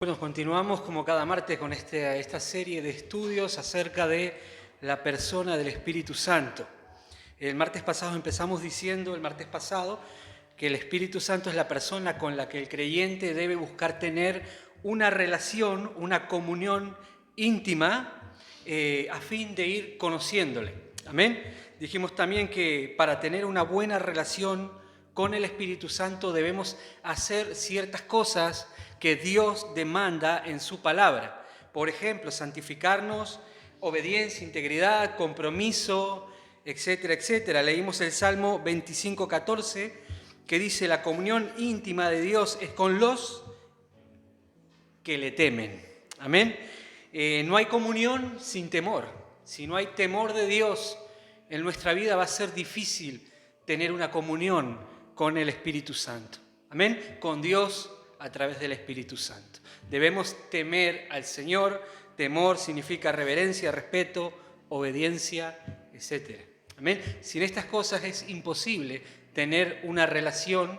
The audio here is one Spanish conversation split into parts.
Bueno, continuamos como cada martes con esta serie de estudios acerca de la persona del Espíritu Santo. El martes pasado empezamos diciendo, que el Espíritu Santo es la persona con la que el creyente debe buscar tener una relación, una comunión íntima a fin de ir conociéndole. Amén. Dijimos también que para tener una buena relación con el Espíritu Santo debemos hacer ciertas cosas que Dios demanda en su palabra. Por ejemplo, santificarnos, obediencia, integridad, compromiso, etcétera, etcétera. Leímos el Salmo 25:14, que dice: la comunión íntima de Dios es con los que le temen. Amén. No hay comunión sin temor. Si no hay temor de Dios en nuestra vida, va a ser difícil tener una comunión con el Espíritu Santo. Amén. Con Dios a través del Espíritu Santo. Debemos temer al Señor. Temor significa reverencia, respeto, obediencia, etc. Amén. Sin estas cosas es imposible tener una relación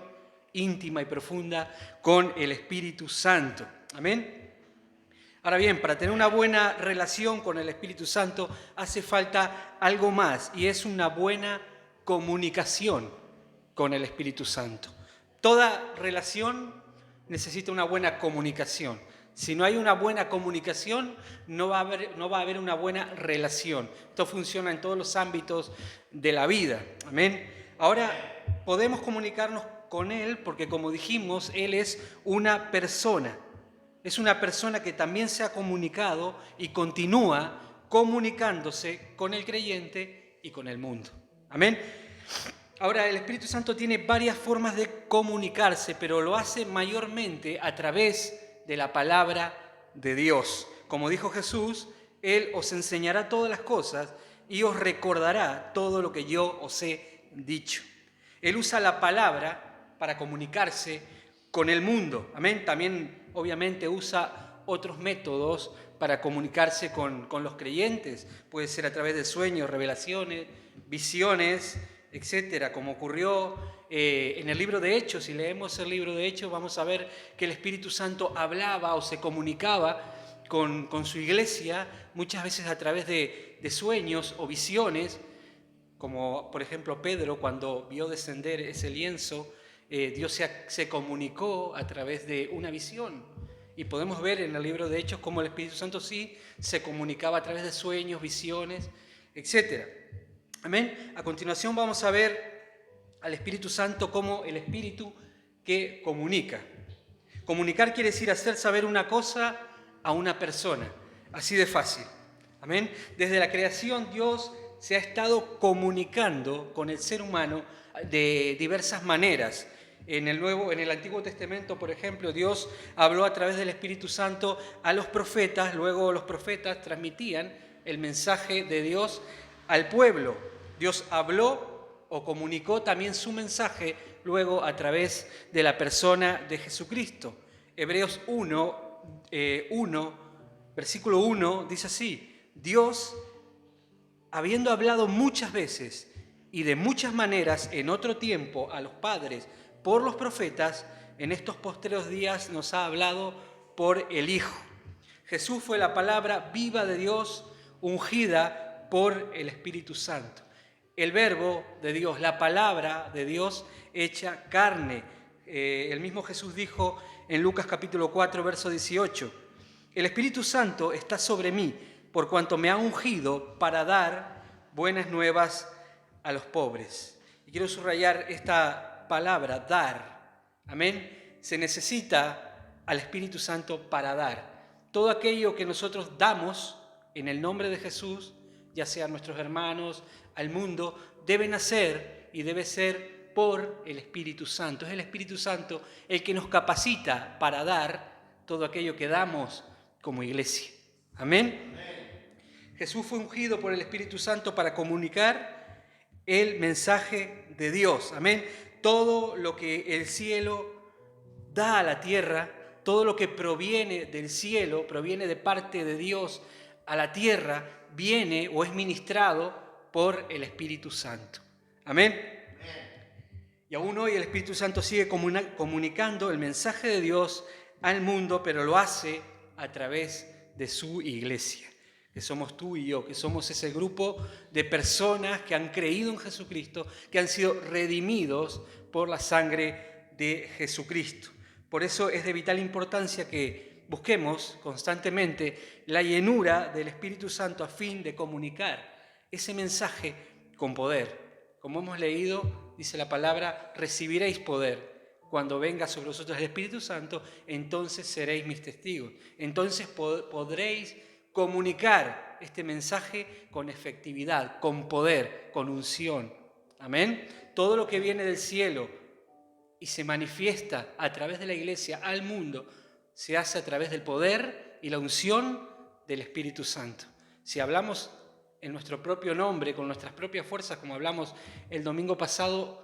íntima y profunda con el Espíritu Santo. Amén. Ahora bien, para tener una buena relación con el Espíritu Santo hace falta algo más, y es una buena comunicación con el Espíritu Santo. Toda relación necesita una buena comunicación. Si no hay una buena comunicación, no va a haber una buena relación. Esto funciona en todos los ámbitos de la vida. Amén. Ahora, podemos comunicarnos con Él porque, como dijimos, Él es una persona. Es una persona que también se ha comunicado y continúa comunicándose con el creyente y con el mundo. Amén. Ahora, el Espíritu Santo tiene varias formas de comunicarse, pero lo hace mayormente a través de la palabra de Dios. Como dijo Jesús, Él os enseñará todas las cosas y os recordará todo lo que yo os he dicho. Él usa la palabra para comunicarse con el mundo. Amén. También, obviamente, usa otros métodos para comunicarse con los creyentes. Puede ser a través de sueños, revelaciones, visiones, etcétera, como ocurrió en el libro de Hechos. Si leemos el libro de Hechos, vamos a ver que el Espíritu Santo hablaba o se comunicaba con su iglesia, muchas veces a través de sueños o visiones, como por ejemplo Pedro, cuando vio descender ese lienzo, Dios se comunicó a través de una visión. Y podemos ver en el libro de Hechos cómo el Espíritu Santo sí se comunicaba a través de sueños, visiones, etcétera. Amén. A continuación vamos a ver al Espíritu Santo como el Espíritu que comunica. Comunicar quiere decir hacer saber una cosa a una persona. Así de fácil. Amén. Desde la creación Dios se ha estado comunicando con el ser humano de diversas maneras. En el Antiguo Testamento, por ejemplo, Dios habló a través del Espíritu Santo a los profetas. Luego los profetas transmitían el mensaje de Dios al pueblo. Dios habló o comunicó también su mensaje luego a través de la persona de Jesucristo. Hebreos 1, versículo 1 dice así: Dios, habiendo hablado muchas veces y de muchas maneras en otro tiempo a los padres por los profetas, en estos postreros días nos ha hablado por el Hijo. Jesús fue la palabra viva de Dios, ungida por el Espíritu Santo. El verbo de Dios, la palabra de Dios hecha carne. El mismo Jesús dijo en Lucas capítulo 4, verso 18: el Espíritu Santo está sobre mí, por cuanto me ha ungido para dar buenas nuevas a los pobres. Y quiero subrayar esta palabra, dar. Amén. Se necesita al Espíritu Santo para dar. Todo aquello que nosotros damos en el nombre de Jesús, ya sean nuestros hermanos, al mundo, debe nacer y debe ser por el Espíritu Santo. Es el Espíritu Santo el que nos capacita para dar todo aquello que damos como iglesia. Amén. Jesús fue ungido por el Espíritu Santo para comunicar el mensaje de Dios. Amén. Todo lo que el cielo da a la tierra, todo lo que proviene del cielo, proviene de parte de Dios a la tierra, viene o es ministrado por el Espíritu Santo. Amén. Y aún hoy el Espíritu Santo sigue comunicando el mensaje de Dios al mundo, pero lo hace a través de su iglesia, que somos tú y yo, que somos ese grupo de personas que han creído en Jesucristo, que han sido redimidos por la sangre de Jesucristo. Por eso es de vital importancia que busquemos constantemente la llenura del Espíritu Santo a fin de comunicar ese mensaje con poder. Como hemos leído, dice la palabra, recibiréis poder. Cuando venga sobre vosotros el Espíritu Santo, entonces seréis mis testigos. Entonces podréis comunicar este mensaje con efectividad, con poder, con unción. Amén. Todo lo que viene del cielo y se manifiesta a través de la iglesia al mundo, se hace a través del poder y la unción del Espíritu Santo. Si hablamos en nuestro propio nombre, con nuestras propias fuerzas, como hablamos el domingo pasado,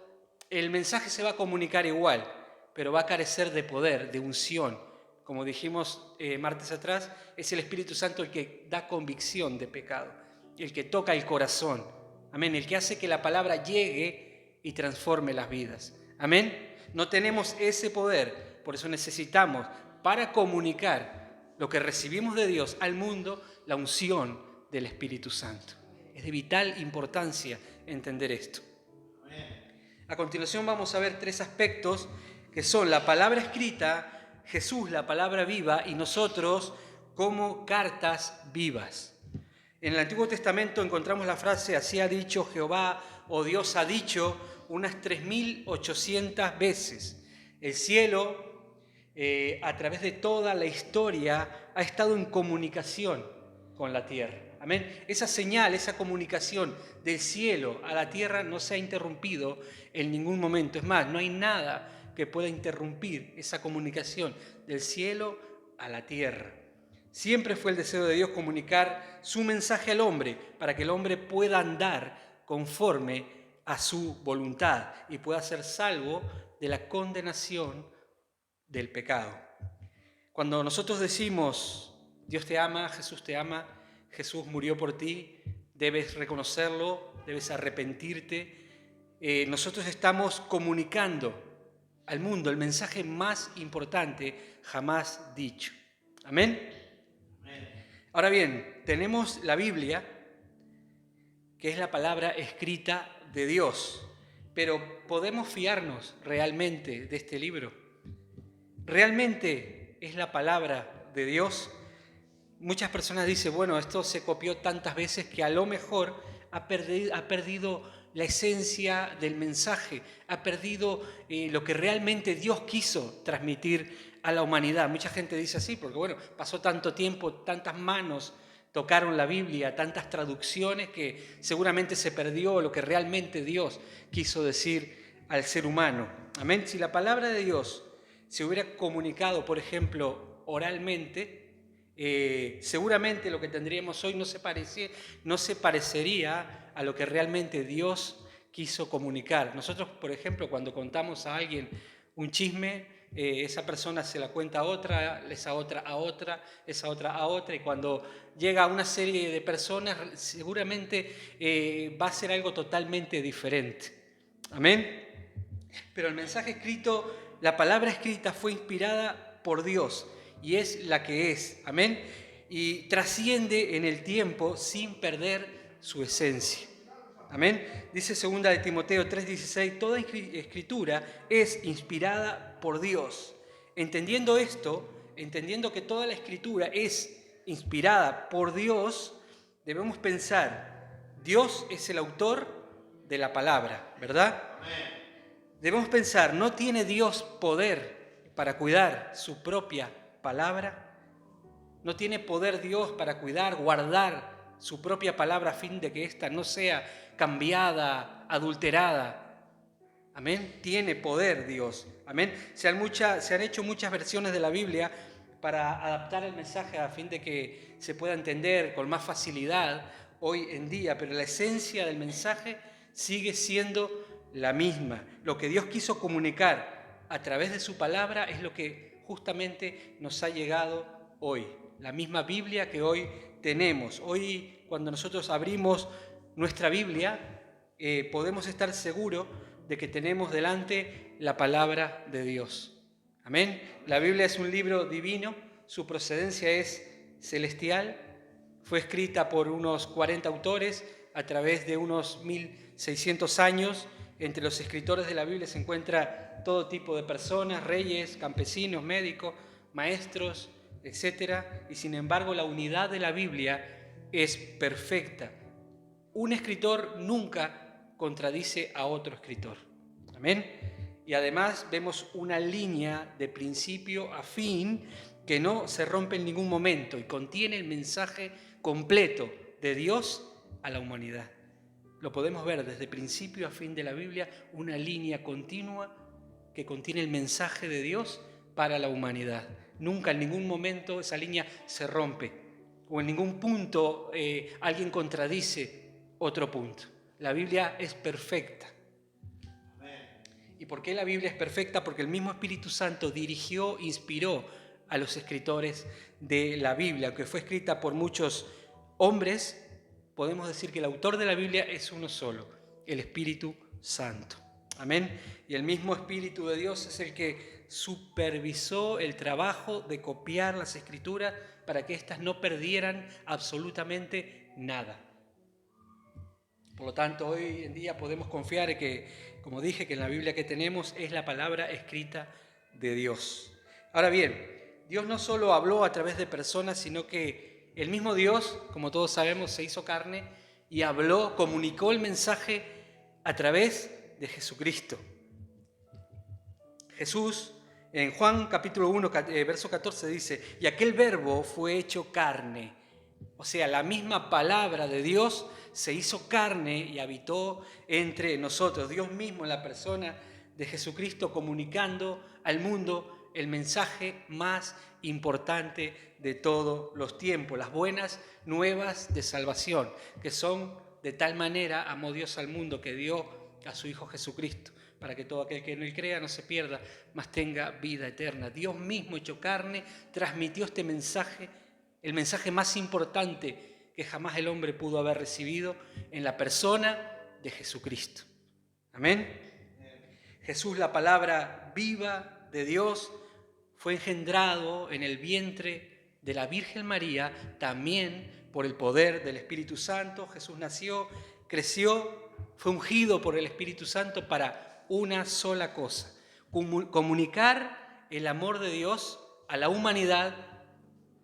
el mensaje se va a comunicar igual, pero va a carecer de poder, de unción. Como dijimos martes atrás, es el Espíritu Santo el que da convicción de pecado, el que toca el corazón. Amén. El que hace que la palabra llegue y transforme las vidas. Amén. No tenemos ese poder, por eso necesitamos, para comunicar lo que recibimos de Dios al mundo, la unción del Espíritu Santo. Es de vital importancia entender esto. A continuación vamos a ver 3 aspectos que son la palabra escrita, Jesús la palabra viva y nosotros como cartas vivas. En el Antiguo Testamento encontramos la frase así ha dicho Jehová o Dios ha dicho unas 3.800 veces. El cielo, a través de toda la historia, ha estado en comunicación con la tierra. Amén. Esa señal, esa comunicación del cielo a la tierra no se ha interrumpido en ningún momento. Es más, no hay nada que pueda interrumpir esa comunicación del cielo a la tierra. Siempre fue el deseo de Dios comunicar su mensaje al hombre para que el hombre pueda andar conforme a su voluntad y pueda ser salvo de la condenación del pecado. Cuando nosotros decimos Dios te ama, Jesús murió por ti, debes reconocerlo, debes arrepentirte, nosotros estamos comunicando al mundo el mensaje más importante jamás dicho. ¿Amén? Ahora bien, tenemos la Biblia, que es la palabra escrita de Dios, pero ¿podemos fiarnos realmente de este libro? ¿Realmente es la palabra de Dios? Muchas personas dicen, bueno, esto se copió tantas veces que a lo mejor ha perdido la esencia del mensaje, ha perdido lo que realmente Dios quiso transmitir a la humanidad. Mucha gente dice así, porque bueno, pasó tanto tiempo, tantas manos tocaron la Biblia, tantas traducciones que seguramente se perdió lo que realmente Dios quiso decir al ser humano. Amén. Si la palabra de Dios se hubiera comunicado, por ejemplo, oralmente, seguramente lo que tendríamos hoy no se parecería a lo que realmente Dios quiso comunicar. Nosotros, por ejemplo, cuando contamos a alguien un chisme, esa persona se la cuenta a otra, esa otra a otra, esa otra a otra, y cuando llega a una serie de personas, seguramente va a ser algo totalmente diferente. Amén. Pero el mensaje escrito, la palabra escrita fue inspirada por Dios y es la que es. Amén. Y trasciende en el tiempo sin perder su esencia. Amén. Dice 2 de Timoteo 3:16, toda escritura es inspirada por Dios. Entendiendo esto, entendiendo que toda la escritura es inspirada por Dios, debemos pensar, Dios es el autor de la palabra, ¿verdad? Amén. Debemos pensar, ¿no tiene Dios poder para cuidar su propia palabra? ¿No tiene poder Dios para cuidar, guardar su propia palabra a fin de que ésta no sea cambiada, adulterada? Amén. Tiene poder Dios. Amén. Se han hecho muchas versiones de la Biblia para adaptar el mensaje a fin de que se pueda entender con más facilidad hoy en día, pero la esencia del mensaje sigue siendo la misma. Lo que Dios quiso comunicar a través de su palabra es lo que justamente nos ha llegado hoy. La misma Biblia que hoy tenemos. Hoy, cuando nosotros abrimos nuestra Biblia, podemos estar seguros de que tenemos delante la palabra de Dios. Amén. La Biblia es un libro divino, su procedencia es celestial, fue escrita por unos 40 autores a través de unos 1600 años. Entre los escritores de la Biblia se encuentra todo tipo de personas, reyes, campesinos, médicos, maestros, etc. Y sin embargo la unidad de la Biblia es perfecta. Un escritor nunca contradice a otro escritor. Amén. Y además vemos una línea de principio a fin que no se rompe en ningún momento y contiene el mensaje completo de Dios a la humanidad. Lo podemos ver desde principio a fin de la Biblia, una línea continua que contiene el mensaje de Dios para la humanidad. Nunca en ningún momento esa línea se rompe o en ningún punto alguien contradice otro punto. La Biblia es perfecta. ¿Y por qué la Biblia es perfecta? Porque el mismo Espíritu Santo dirigió, inspiró a los escritores de la Biblia, que fue escrita por muchos hombres. Podemos decir que el autor de la Biblia es uno solo, el Espíritu Santo. Amén. Y el mismo Espíritu de Dios es el que supervisó el trabajo de copiar las Escrituras para que éstas no perdieran absolutamente nada. Por lo tanto, hoy en día podemos confiar en que, como dije, que en la Biblia que tenemos es la palabra escrita de Dios. Ahora bien, Dios no solo habló a través de personas, sino que el mismo Dios, como todos sabemos, se hizo carne y habló, comunicó el mensaje a través de Jesucristo. Jesús, en Juan capítulo 1, verso 14 dice, y aquel verbo fue hecho carne. O sea, la misma palabra de Dios se hizo carne y habitó entre nosotros. Dios mismo en la persona de Jesucristo comunicando al mundo el mensaje más importante de todos los tiempos, las buenas nuevas de salvación, que son de tal manera amó Dios al mundo que dio a su Hijo Jesucristo, para que todo aquel que en él crea no se pierda, mas tenga vida eterna. Dios mismo hecho carne transmitió este mensaje, el mensaje más importante que jamás el hombre pudo haber recibido en la persona de Jesucristo. Amén. Jesús, la palabra viva de Dios, fue engendrado en el vientre de la Virgen María, también por el poder del Espíritu Santo. Jesús nació, creció, fue ungido por el Espíritu Santo para una sola cosa: comunicar el amor de Dios a la humanidad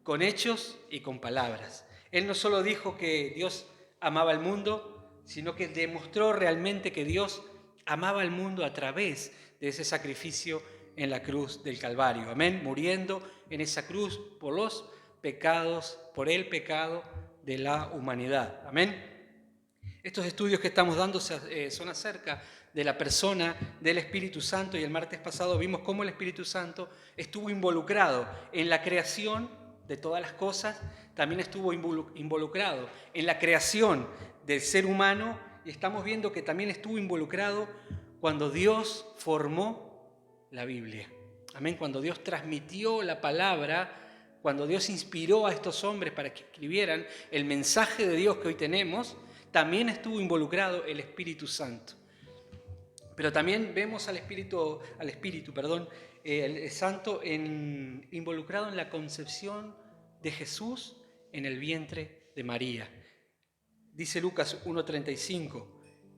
con hechos y con palabras. Él no solo dijo que Dios amaba al mundo, sino que demostró realmente que Dios amaba al mundo a través de ese sacrificio en la cruz del Calvario. Amén, muriendo en esa cruz por los pecados, por el pecado de la humanidad. Amén. Estos estudios que estamos dando son acerca de la persona del Espíritu Santo, y el martes pasado vimos cómo el Espíritu Santo estuvo involucrado en la creación de todas las cosas, también estuvo involucrado en la creación del ser humano, y estamos viendo que también estuvo involucrado cuando Dios formó la Biblia. Amén, cuando Dios transmitió la palabra, cuando Dios inspiró a estos hombres para que escribieran el mensaje de Dios que hoy tenemos, también estuvo involucrado el Espíritu Santo. Pero también vemos al Espíritu Santo involucrado en la concepción de Jesús en el vientre de María. Dice Lucas 1:35,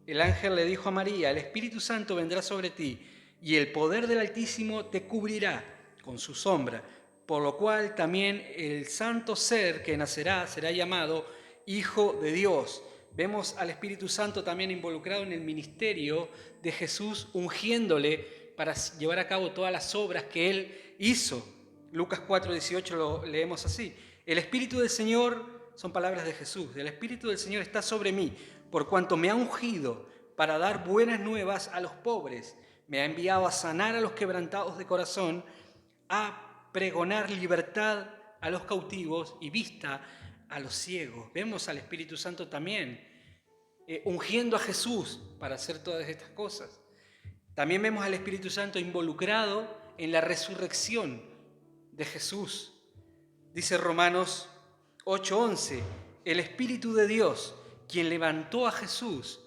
el ángel le dijo a María, el Espíritu Santo vendrá sobre ti y el poder del Altísimo te cubrirá con su sombra, por lo cual también el santo ser que nacerá será llamado Hijo de Dios. Vemos al Espíritu Santo también involucrado en el ministerio de Jesús, ungiéndole para llevar a cabo todas las obras que Él hizo. Lucas 4:18 lo leemos así. El Espíritu del Señor, son palabras de Jesús, el Espíritu del Señor está sobre mí, por cuanto me ha ungido para dar buenas nuevas a los pobres. Me ha enviado a sanar a los quebrantados de corazón, a pregonar libertad a los cautivos y vista a los ciegos. Vemos al Espíritu Santo también ungiendo a Jesús para hacer todas estas cosas. También vemos al Espíritu Santo involucrado en la resurrección de Jesús. Dice Romanos 8:11, el Espíritu de Dios, quien levantó a Jesús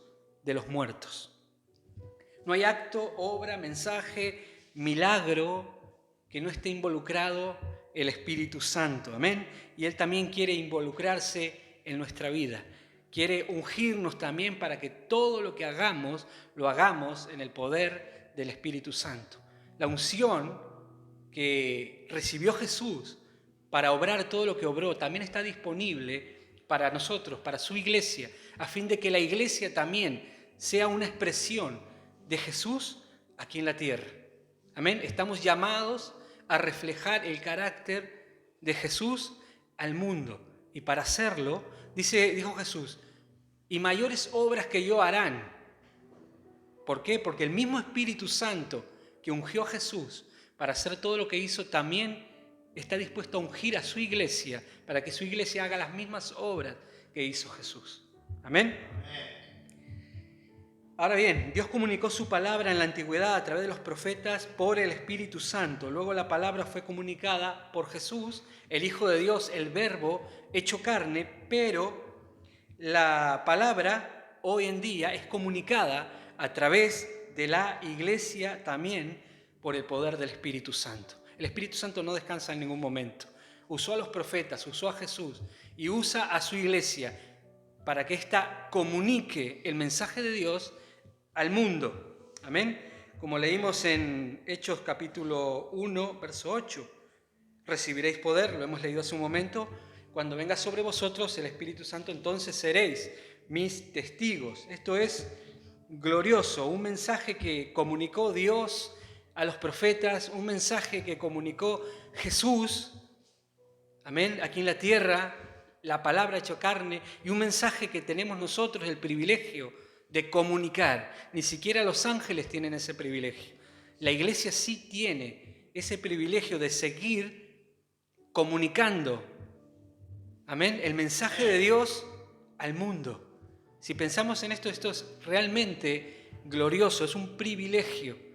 de los muertos. No hay acto, obra, mensaje, milagro que no esté involucrado el Espíritu Santo. Amén. Y Él también quiere involucrarse en nuestra vida. Quiere ungirnos también para que todo lo que hagamos, lo hagamos en el poder del Espíritu Santo. La unción que recibió Jesús para obrar todo lo que obró también está disponible para nosotros, para su iglesia, a fin de que la iglesia también sea una expresión de Jesús aquí en la tierra. Amén. Estamos llamados a reflejar el carácter de Jesús al mundo. Y para hacerlo, dijo Jesús, y mayores obras que yo harán. ¿Por qué? Porque el mismo Espíritu Santo que ungió a Jesús para hacer todo lo que hizo, también está dispuesto a ungir a su iglesia para que su iglesia haga las mismas obras que hizo Jesús. Amén. Ahora bien, Dios comunicó su palabra en la antigüedad a través de los profetas por el Espíritu Santo. Luego la palabra fue comunicada por Jesús, el Hijo de Dios, el Verbo hecho carne, pero la palabra hoy en día es comunicada a través de la iglesia también por el poder del Espíritu Santo. El Espíritu Santo no descansa en ningún momento. Usó a los profetas, usó a Jesús y usa a su iglesia para que ésta comunique el mensaje de Dios al mundo. Amén. Como leímos en Hechos capítulo 1, verso 8. Recibiréis poder, lo hemos leído hace un momento, cuando venga sobre vosotros el Espíritu Santo, entonces seréis mis testigos. Esto es glorioso, un mensaje que comunicó Dios a los profetas, un mensaje que comunicó Jesús, amén, aquí en la tierra, la palabra hecho carne, y un mensaje que tenemos nosotros el privilegio de comunicar. Ni siquiera los ángeles tienen ese privilegio. La iglesia sí tiene ese privilegio de seguir comunicando, amén, el mensaje de Dios al mundo. Si pensamos en esto es realmente glorioso, es un privilegio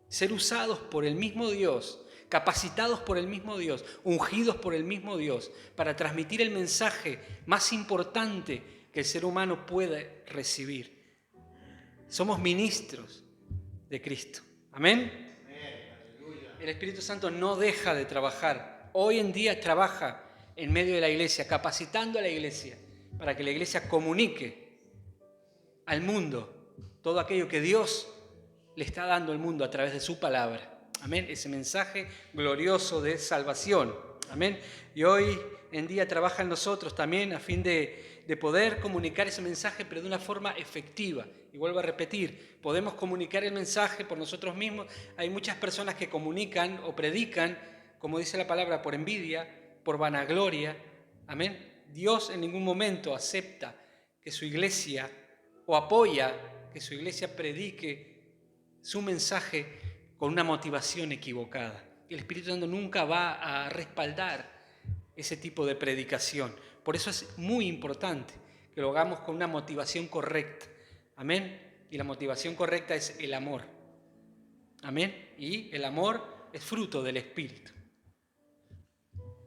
ser usados por el mismo Dios, capacitados por el mismo Dios, ungidos por el mismo Dios, para transmitir el mensaje más importante que el ser humano puede recibir. Somos ministros de Cristo. Amén. El Espíritu Santo no deja de trabajar. Hoy en día trabaja en medio de la iglesia, capacitando a la iglesia, para que la iglesia comunique al mundo todo aquello que Dios le está dando al mundo a través de su palabra. Amén. Ese mensaje glorioso de salvación. Amén. Y hoy en día trabaja en nosotros también a fin de poder comunicar ese mensaje, pero de una forma efectiva. Y vuelvo a repetir, podemos comunicar el mensaje por nosotros mismos. Hay muchas personas que comunican o predican, como dice la palabra, por envidia, por vanagloria. Amén. Dios en ningún momento acepta que su iglesia o apoya que su iglesia predique su mensaje con una motivación equivocada. El Espíritu Santo nunca va a respaldar ese tipo de predicación. Por eso es muy importante que lo hagamos con una motivación correcta. Amén. Y la motivación correcta es el amor. Amén. Y el amor es fruto del Espíritu.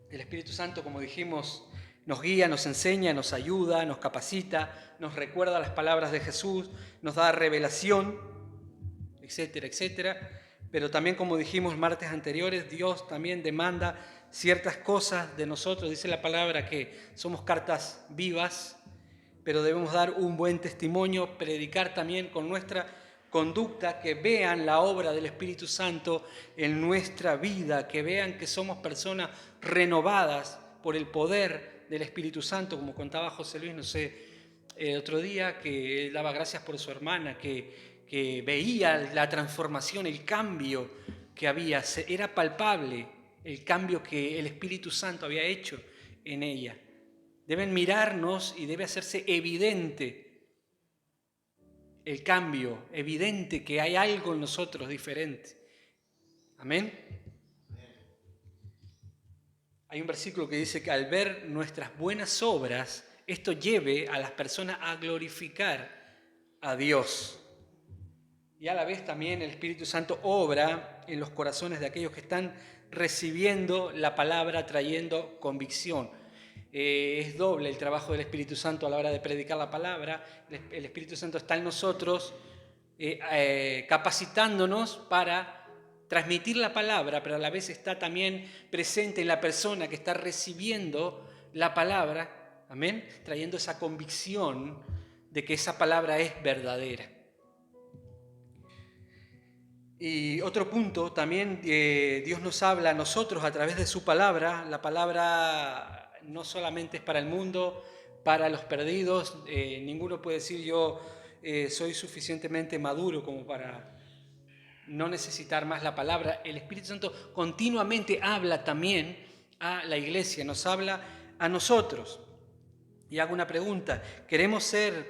El Espíritu Santo, como dijimos, nos guía, nos enseña, nos ayuda, nos capacita, nos recuerda las palabras de Jesús, nos da revelación, etcétera, etcétera. Pero también, como dijimos martes anteriores, Dios también demanda ciertas cosas de nosotros. Dice la palabra que somos cartas vivas, pero debemos dar un buen testimonio, predicar también con nuestra conducta, que vean la obra del Espíritu Santo en nuestra vida, que vean que somos personas renovadas por el poder del Espíritu Santo, como contaba José Luis, no sé, el otro día, que él daba gracias por su hermana, que veía la transformación, el cambio que había, era palpable el cambio que el Espíritu Santo había hecho en ella. Deben mirarnos y debe hacerse evidente el cambio, evidente que hay algo en nosotros diferente. Amén. Hay un versículo que dice que al ver nuestras buenas obras, esto lleve a las personas a glorificar a Dios. Y a la vez también el Espíritu Santo obra en los corazones de aquellos que están recibiendo la palabra, trayendo convicción. Es doble el trabajo del Espíritu Santo a la hora de predicar la palabra. El Espíritu Santo está en nosotros capacitándonos para transmitir la palabra, pero a la vez está también presente en la persona que está recibiendo la palabra, amén, trayendo esa convicción de que esa palabra es verdadera. Y otro punto, también Dios nos habla a nosotros a través de su palabra. La palabra no solamente es para el mundo, para los perdidos. Ninguno puede decir yo soy suficientemente maduro como para no necesitar más la palabra. El Espíritu Santo continuamente habla también a la iglesia, nos habla a nosotros. Y hago una pregunta, ¿queremos ser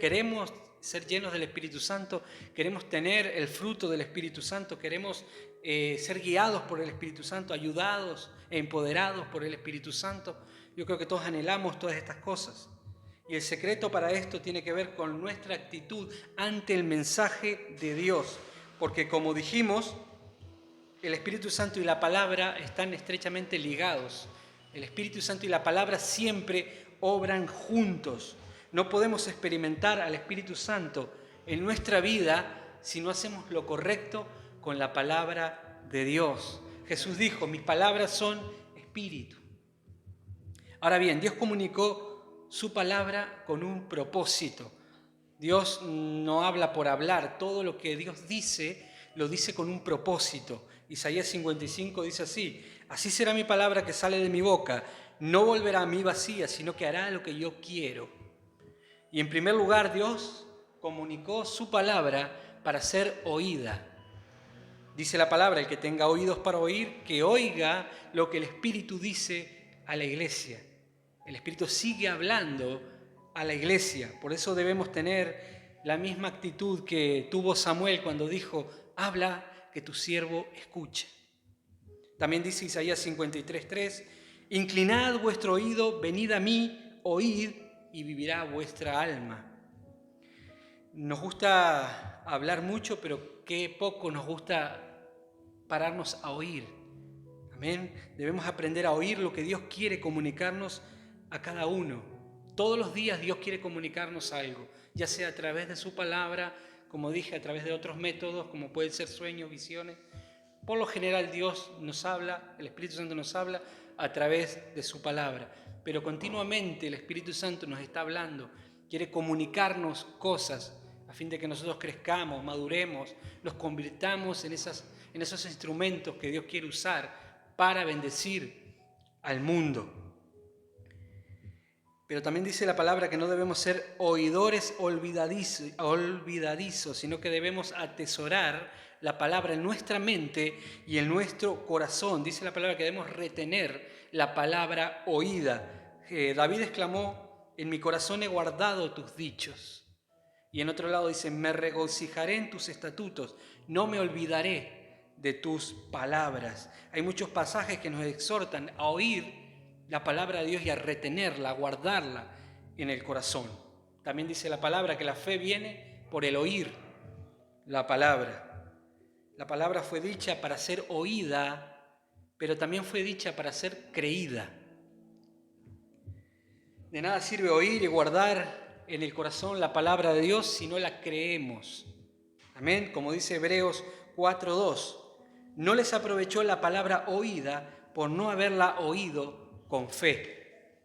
llenos del Espíritu Santo? ¿Queremos tener el fruto del Espíritu Santo? ¿Queremos ser guiados por el Espíritu Santo, ayudados e empoderados por el Espíritu Santo? Yo creo que todos anhelamos todas estas cosas. Y el secreto para esto tiene que ver con nuestra actitud ante el mensaje de Dios. Porque como dijimos, el Espíritu Santo y la palabra están estrechamente ligados. El Espíritu Santo y la palabra siempre obran juntos. No podemos experimentar al Espíritu Santo en nuestra vida si no hacemos lo correcto con la palabra de Dios. Jesús dijo, mis palabras son espíritu. Ahora bien, Dios comunicó su palabra con un propósito. Dios no habla por hablar, todo lo que Dios dice, lo dice con un propósito. Isaías 55 dice así, así será mi palabra que sale de mi boca, no volverá a mí vacía, sino que hará lo que yo quiero. Y en primer lugar, Dios comunicó su palabra para ser oída. Dice la palabra, el que tenga oídos para oír, que oiga lo que el Espíritu dice a la iglesia. El Espíritu sigue hablando a la iglesia. Por eso debemos tener la misma actitud que tuvo Samuel cuando dijo, habla que tu siervo escuche. También dice Isaías 53:3, inclinad vuestro oído, venid a mí, oíd y vivirá vuestra alma. Nos gusta hablar mucho, pero qué poco nos gusta pararnos a oír. Amén. Debemos aprender a oír lo que Dios quiere comunicarnos a cada uno. Todos los días Dios quiere comunicarnos algo, ya sea a través de su palabra, como dije, a través de otros métodos, como pueden ser sueños, visiones. Por lo general Dios nos habla, el Espíritu Santo nos habla a través de su palabra. Pero continuamente el Espíritu Santo nos está hablando, quiere comunicarnos cosas a fin de que nosotros crezcamos, maduremos, nos convirtamos en esos instrumentos que Dios quiere usar para bendecir al mundo. Pero también dice la palabra que no debemos ser oidores olvidadizos, sino que debemos atesorar la palabra en nuestra mente y en nuestro corazón. Dice la palabra que debemos retener la palabra oída. David exclamó, en mi corazón he guardado tus dichos. Y en otro lado dice, me regocijaré en tus estatutos, no me olvidaré de tus palabras. Hay muchos pasajes que nos exhortan a oír la palabra de Dios y a retenerla, a guardarla en el corazón. También dice la palabra que la fe viene por el oír la palabra. La palabra fue dicha para ser oída, pero también fue dicha para ser creída. De nada sirve oír y guardar en el corazón la palabra de Dios si no la creemos. Amén, como dice Hebreos 4:2. No les aprovechó la palabra oída por no haberla oído con fe.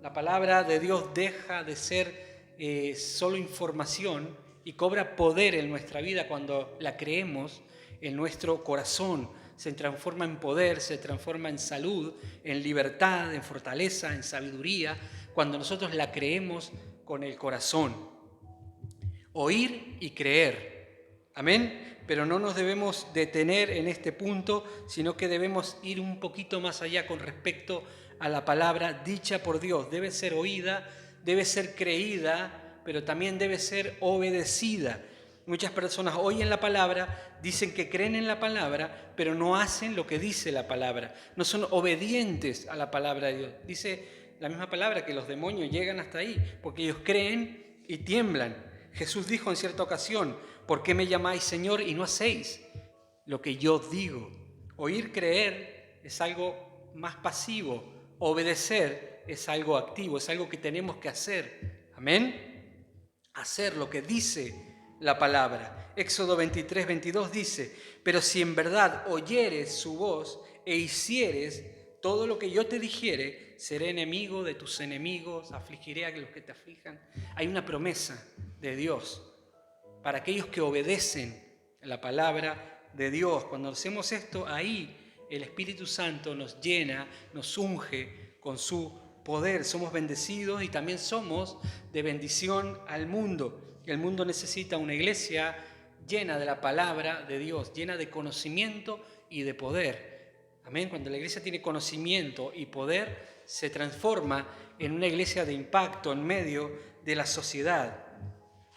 La palabra de Dios deja de ser solo información y cobra poder en nuestra vida cuando la creemos en nuestro corazón. Se transforma en poder, se transforma en salud, en libertad, en fortaleza, en sabiduría, cuando nosotros la creemos con el corazón. Oír y creer. Amén. Pero no nos debemos detener en este punto, sino que debemos ir un poquito más allá con respecto a la palabra dicha por Dios. Debe ser oída, debe ser creída, pero también debe ser obedecida. Muchas personas oyen la palabra, dicen que creen en la palabra, pero no hacen lo que dice la palabra. No son obedientes a la palabra de Dios. Dice la misma palabra que los demonios llegan hasta ahí, porque ellos creen y tiemblan. Jesús dijo en cierta ocasión, ¿por qué me llamáis Señor y no hacéis lo que yo digo? Oír, creer es algo más pasivo. Obedecer es algo activo, es algo que tenemos que hacer. Amén. Hacer lo que dice la palabra. Éxodo 23, 22 dice, pero si en verdad oyeres su voz e hicieres todo lo que yo te dijere, seré enemigo de tus enemigos, afligiré a los que te aflijan. Hay una promesa de Dios para aquellos que obedecen la palabra de Dios. Cuando hacemos esto, ahí el Espíritu Santo nos llena, nos unge con su poder. Somos bendecidos y también somos de bendición al mundo. El mundo necesita una iglesia llena de la palabra de Dios, llena de conocimiento y de poder. Amén. Cuando la iglesia tiene conocimiento y poder, se transforma en una iglesia de impacto en medio de la sociedad.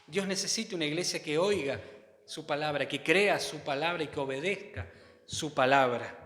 Dios necesita una iglesia que oiga su palabra, que crea su palabra y que obedezca su palabra.